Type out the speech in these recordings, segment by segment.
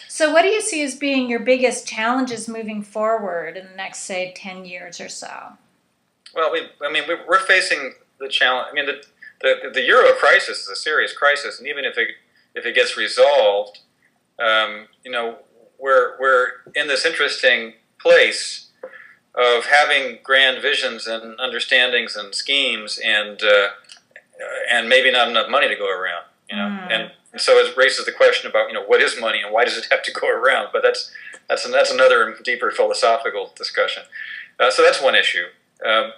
So, what do you see as being your biggest challenges moving forward in the next, say, 10 years or so? Well, we're facing the challenge. I mean, the euro crisis is a serious crisis, and even if it gets resolved, you know, we're in this interesting place of having grand visions and understandings and schemes, and maybe not enough money to go around. You know, and so it raises the question about what is money and why does it have to go around? But that's another deeper philosophical discussion. So that's one issue. The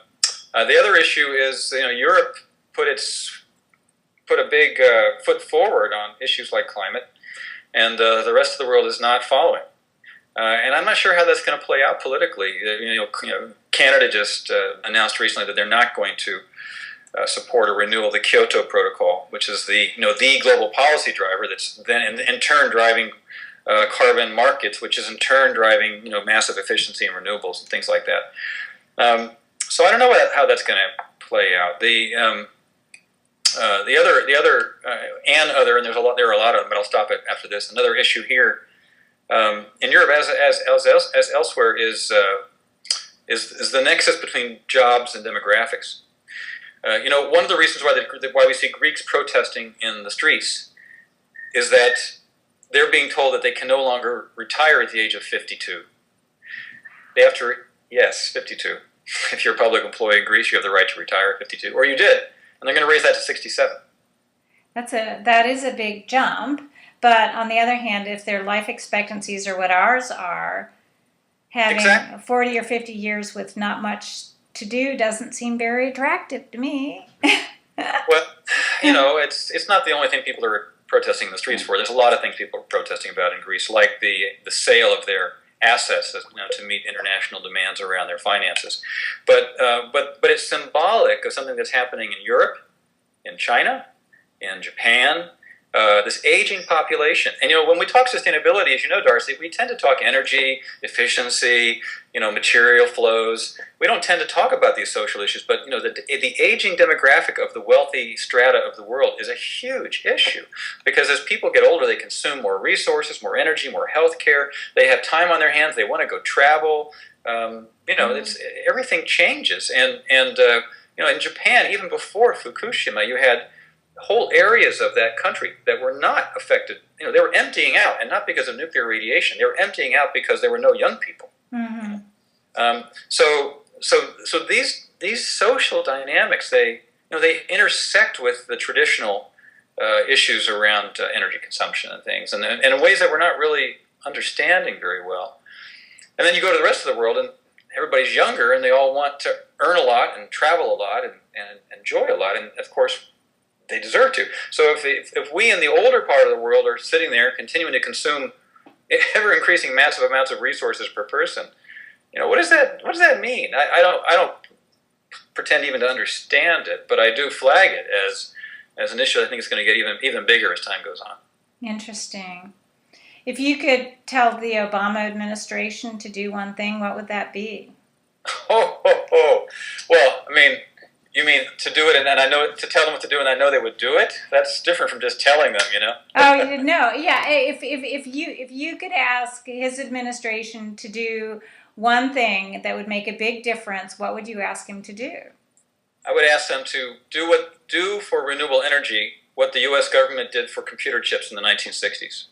other issue is Europe put a big foot forward on issues like climate, and the rest of the world is not following. And I'm not sure how that's going to play out politically. Canada just announced recently that they're not going to support a renewal of the Kyoto Protocol, which is the global policy driver that's then in turn driving carbon markets, which is in turn driving massive efficiency in renewables and things like that. So I don't know how that's going to play out. The other, and there are a lot of them, but I'll stop it after this. Another issue here in Europe, as elsewhere, is the nexus between jobs and demographics. One of the reasons why we see Greeks protesting in the streets is that they're being told that they can no longer retire at the age of 52. They have to, yes, 52. If you're a public employee in Greece, you have the right to retire at 52, or you did, and they're going to raise that to 67. That is a big jump, but on the other hand, if their life expectancies are what ours are, having 40 or 50 years with not much to do doesn't seem very attractive to me. Well, it's not the only thing people are protesting in the streets for. There's a lot of things people are protesting about in Greece, like the sale of their assets to meet international demands around their finances. But it's symbolic of something that's happening in Europe, in China, in Japan, this aging population. And when we talk sustainability, as you know, Darcy, we tend to talk energy, efficiency, material flows. We don't tend to talk about these social issues, but the aging demographic of the wealthy strata of the world is a huge issue, because as people get older, they consume more resources, more energy, more healthcare. They have time on their hands. They want to go travel. Everything changes, and in Japan, even before Fukushima, you had whole areas of that country that were not affected. They were emptying out, and not because of nuclear radiation. They were emptying out because there were no young people. So these social dynamics, they intersect with the traditional issues around energy consumption and things, and in ways that we're not really understanding very well. And then you go to the rest of the world, and everybody's younger, and they all want to earn a lot and travel a lot and enjoy a lot, and of course they deserve to. So if we in the older part of the world are sitting there continuing to consume ever increasing massive amounts of resources per person, what does that mean? I don't pretend even to understand it, but I do flag it as an issue I think is going to get even bigger as time goes on. Interesting. If you could tell the Obama administration to do one thing, what would that be? Well, you mean to do it, and I know to tell them what to do, and I know they would do it? That's different from just telling them, Oh, no, yeah. If you could ask his administration to do one thing that would make a big difference, what would you ask him to do? I would ask them to do for renewable energy what the U.S. government did for computer chips in the 1960s.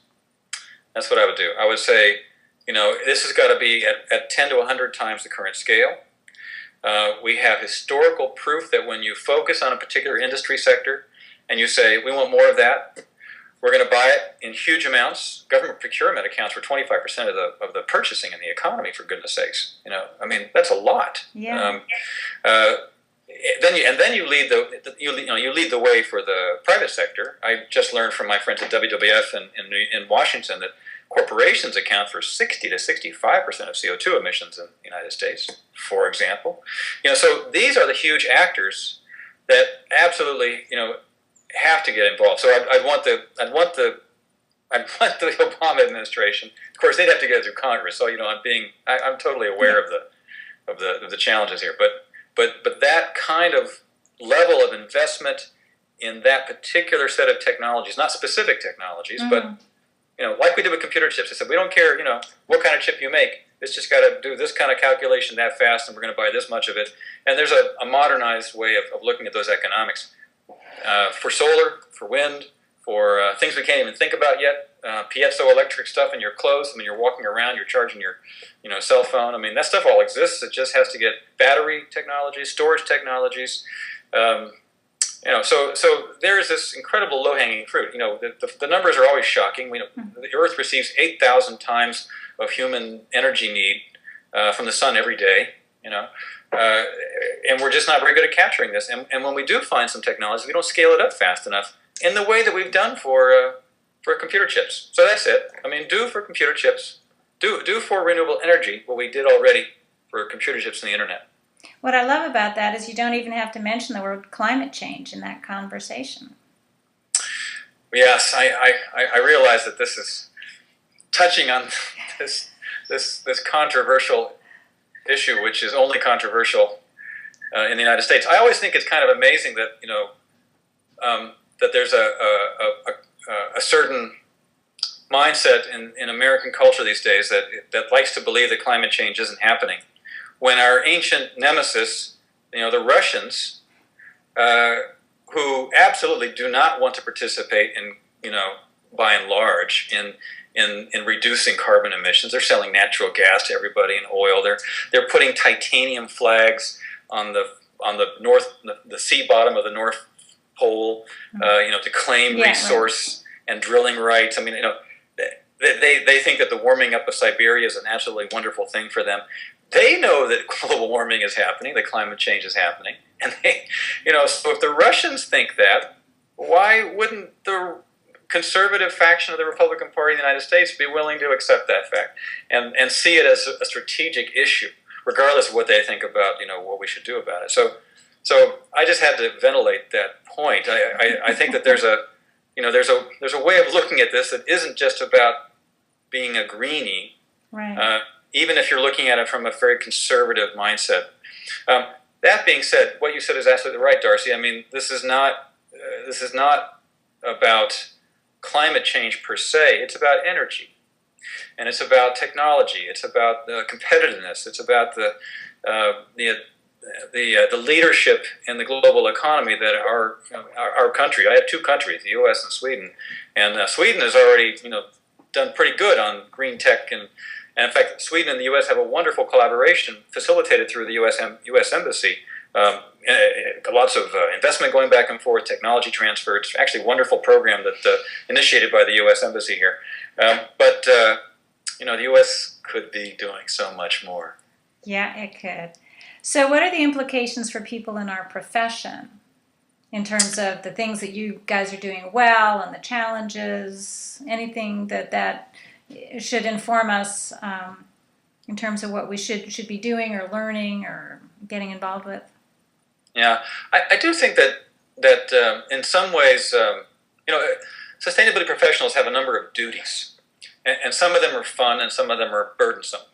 That's what I would do. I would say, this has got to be at 10 to 100 times the current scale. We have historical proof that when you focus on a particular industry sector and you say, we want more of that, we're going to buy it in huge amounts. Government procurement accounts for 25% of the purchasing in the economy, for goodness sakes. That's a lot. Yeah. Then you lead the way for the private sector. I just learned from my friends at WWF in Washington that corporations account for 60 to 65% of CO2 emissions in the United States, for example. So these are the huge actors that absolutely, have to get involved. So I'd want the Obama administration. Of course, they'd have to get it through Congress. So I'm totally aware of the challenges here. But that kind of level of investment in that particular set of technologies, not specific technologies, but like we did with computer chips. They said, we don't care, what kind of chip you make. It's just got to do this kind of calculation that fast, and we're going to buy this much of it. And there's a modernized way of looking at those economics. For solar, for wind, for things we can't even think about yet, piezoelectric stuff in your clothes. You're walking around, you're charging your cell phone. That stuff all exists. It just has to get battery technologies, storage technologies. So there is this incredible low-hanging fruit. The numbers are always shocking. The Earth receives 8,000 times of human energy need from the sun every day. And we're just not very good at capturing this. And when we do find some technology, we don't scale it up fast enough in the way that we've done for computer chips. So that's it. Do for computer chips. Do for renewable energy what we did already for computer chips and the internet. What I love about that is you don't even have to mention the word climate change in that conversation. Yes, I realize that this is touching on this controversial issue, which is only controversial in the United States. I always think it's kind of amazing that that there's a certain mindset in American culture these days that likes to believe that climate change isn't happening, when our ancient nemesis, the Russians, who absolutely do not want to participate in, by and large, in reducing carbon emissions. They're selling natural gas to everybody and oil. They're putting titanium flags on the sea bottom of the North Pole, to claim resource and drilling rights. They think that the warming up of Siberia is an absolutely wonderful thing for them. They know that global warming is happening, that climate change is happening, and so if the Russians think that, why wouldn't the conservative faction of the Republican Party in the United States be willing to accept that fact and see it as a strategic issue, regardless of what they think about what we should do about it? So I just had to ventilate that point. I think that there's a way of looking at this that isn't just about being a greenie, right? Even if you're looking at it from a very conservative mindset. That being said, what you said is absolutely right, Darcy. This is not about climate change per se. It's about energy, and it's about technology. It's about competitiveness. It's about the leadership in the global economy that our country. I have two countries, the U.S. and Sweden, and Sweden has already done pretty good on green tech, and in fact, Sweden and the U.S. have a wonderful collaboration facilitated through the U.S. Embassy. Lots of investment going back and forth, technology transfer. It's actually a wonderful program that initiated by the U.S. Embassy here. But the U.S. could be doing so much more. Yeah, it could. So what are the implications for people in our profession in terms of the things that you guys are doing well and the challenges, anything that should inform us in terms of what we should be doing or learning or getting involved with? Yeah, I do think that in some ways, sustainability professionals have a number of duties, and some of them are fun and some of them are burdensome,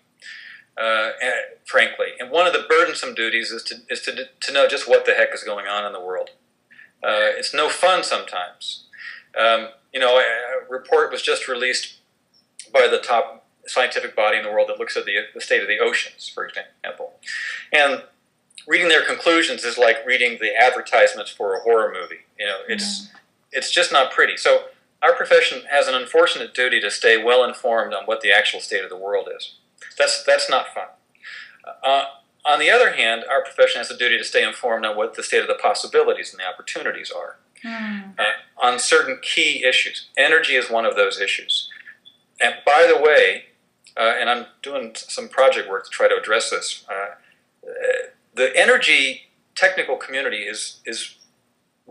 frankly. And one of the burdensome duties is to know just what the heck is going on in the world. It's no fun sometimes. A report was just released by the top scientific body in the world that looks at the state of the oceans, for example. And reading their conclusions is like reading the advertisements for a horror movie. It's just not pretty. So our profession has an unfortunate duty to stay well informed on what the actual state of the world is. That's not fun. On the other hand, our profession has a duty to stay informed on what the state of the possibilities and the opportunities are on certain key issues. Energy is one of those issues. And by the way, and I'm doing some project work to try to address this, the energy technical community is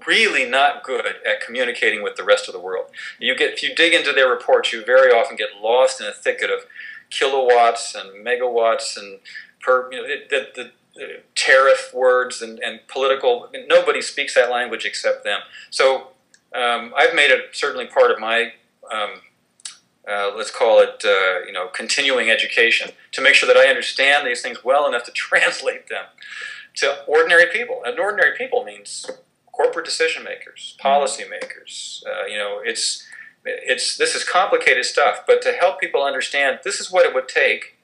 really not good at communicating with the rest of the world. If you dig into their reports, you very often get lost in a thicket of kilowatts and megawatts and the tariff words and political. Nobody speaks that language except them. So I've made it certainly part of my let's call it continuing education to make sure that I understand these things well enough to translate them to ordinary people. And ordinary people means corporate decision makers, policy makers. this is complicated stuff, but to help people understand this is what it would take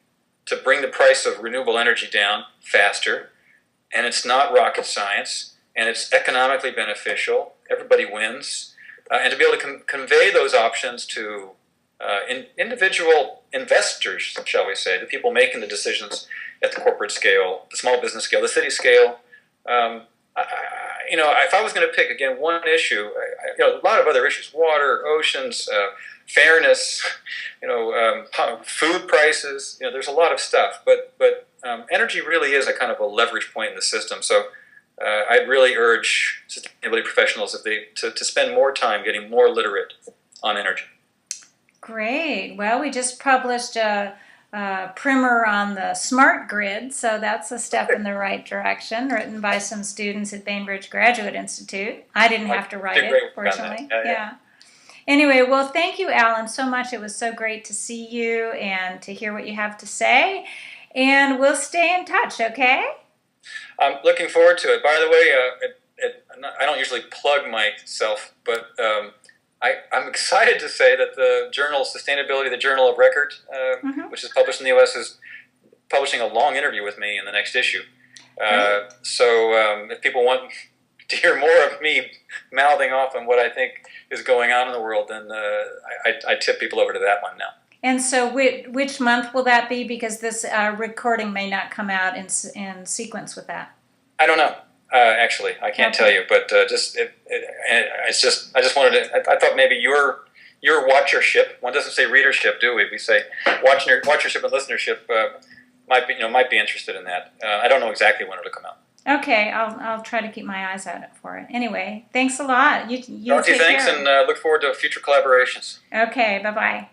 to bring the price of renewable energy down faster, and it's not rocket science, and it's economically beneficial. Everybody wins, and to be able to convey those options to individual investors, shall we say, the people making the decisions at the corporate scale, the small business scale, the city scale. If I was going to pick again one issue, a lot of other issues: water, oceans, fairness, food prices. There's a lot of stuff, but energy really is a kind of a leverage point in the system. So I'd really urge sustainability professionals to spend more time getting more literate on energy. Great. Well, we just published a primer on the smart grid, so that's a step in the right direction, written by some students at Bainbridge Graduate Institute. I didn't have to write it, fortunately. Yeah. Anyway, well, thank you, Alan, so much. It was so great to see you and to hear what you have to say. And we'll stay in touch, okay? I'm looking forward to it. By the way, I don't usually plug myself, but I'm excited to say that the journal Sustainability, the Journal of Record, which is published in the U.S., is publishing a long interview with me in the next issue. So if people want to hear more of me mouthing off on what I think is going on in the world, then I tip people over to that one now. And so which month will that be? Because this recording may not come out in sequence with that. I don't know. Actually, I can't tell you, but I just wanted to. I thought maybe your watchership. One doesn't say readership, do we? We say watchership and listenership. Might be interested in that. I don't know exactly when it'll come out. Okay, I'll try to keep my eyes out for it. Anyway, thanks a lot. You Darcy, take thanks, care. And look forward to future collaborations. Okay, bye-bye.